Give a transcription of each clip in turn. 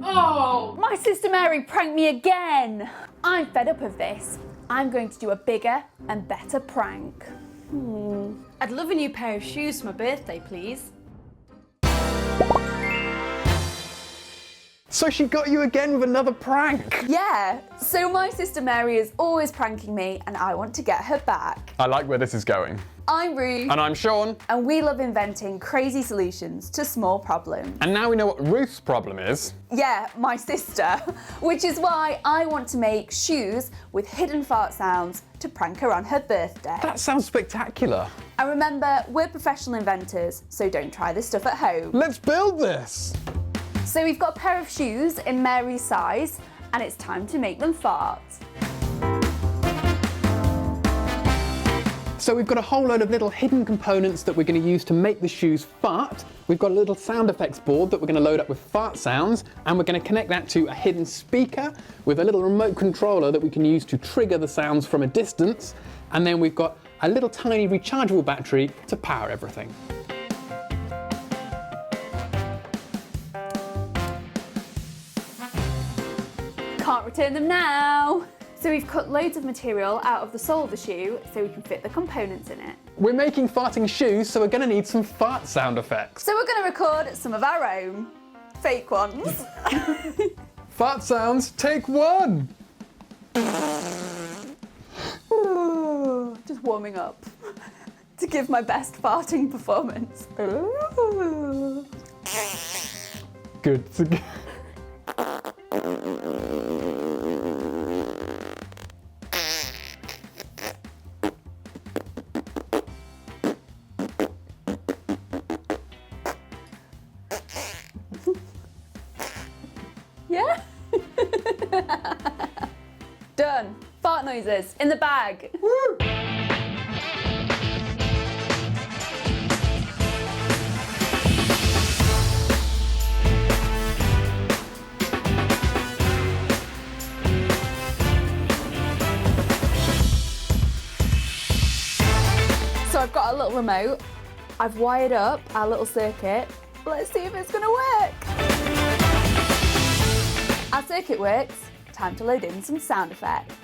Oh! My sister Mary pranked me again! I'm fed up of this. I'm going to do a bigger and better prank. I'd love a new pair of shoes for my birthday, please. So she got you again with another prank. Yeah, so my sister Mary is always pranking me and I want to get her back. I like where this is going. I'm Ruth. And I'm Shawn. And we love inventing crazy solutions to small problems. And now we know what Ruth's problem is. Yeah, my sister. Which is why I want to make shoes with hidden fart sounds to prank her on her birthday. That sounds spectacular. And remember, we're professional inventors, so don't try this stuff at home. Let's build this. So we've got a pair of shoes in Mary's size, and it's time to make them fart. So we've got a whole load of little hidden components that we're going to use to make the shoes fart. We've got a little sound effects board that we're going to load up with fart sounds, and we're going to connect that to a hidden speaker with a little remote controller that we can use to trigger the sounds from a distance. And then we've got a little tiny rechargeable battery to power everything. Can't return them now. So we've cut loads of material out of the sole of the shoe so we can fit the components in it. We're making farting shoes, so we're going to need some fart sound effects. So we're going to record some of our own. Fake ones. Fart sounds, take one. Just warming up to give my best farting performance. Good to go. Yeah? Done. Fart noises in the bag. Woo! So I've got a little remote. I've wired up our little circuit. Let's see if it's gonna work. Our circuit works. Time to load in some sound effects.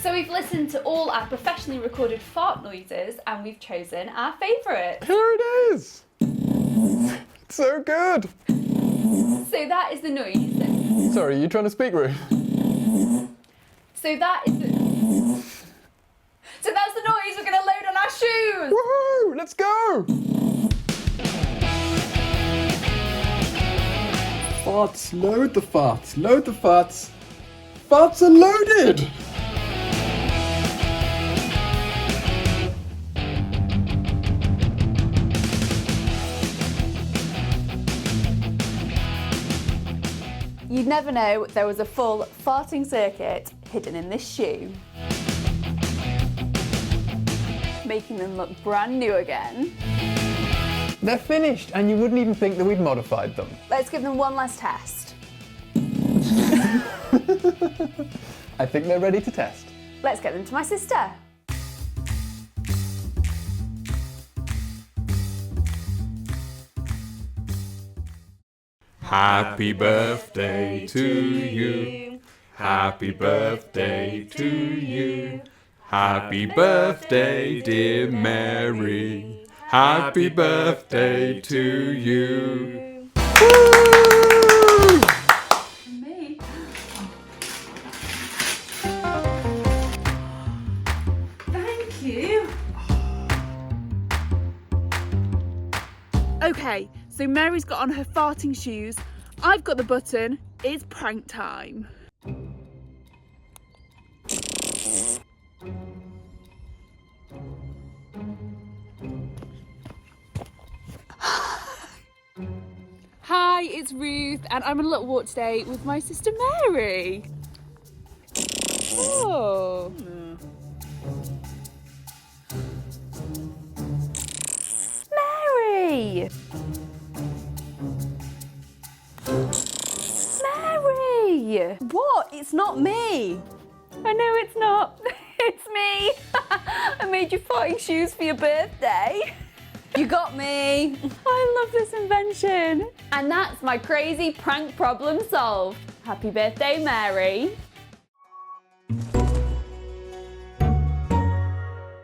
So we've listened to all our professionally recorded fart noises and we've chosen our favourite. Here it is. So good. So that is the noise. Sorry, are you trying to speak, Ruth? So that's the noise we're gonna load on our shoes. Woohoo! Let's go! Farts, load the farts, load the farts. Farts are loaded! You'd never know there was a full farting circuit hidden in this shoe. Making them look brand new again. They're finished, and you wouldn't even think that we'd modified them. Let's give them one last test. I think they're ready to test. Let's get them to my sister. Happy birthday to you. Happy birthday to you. Happy birthday, dear Mary. Happy birthday to you. Woo! Me. Thank you. Okay, so Mary's got on her farting shoes. I've got the button. It's prank time. Hi, it's Ruth, and I'm on a little walk today with my sister Mary. Oh. Mary! Mary! What? It's not me. I know it's not. It's me. made you farting shoes for your birthday. You got me. I love this invention. And that's my crazy prank problem solved. Happy birthday, Mary.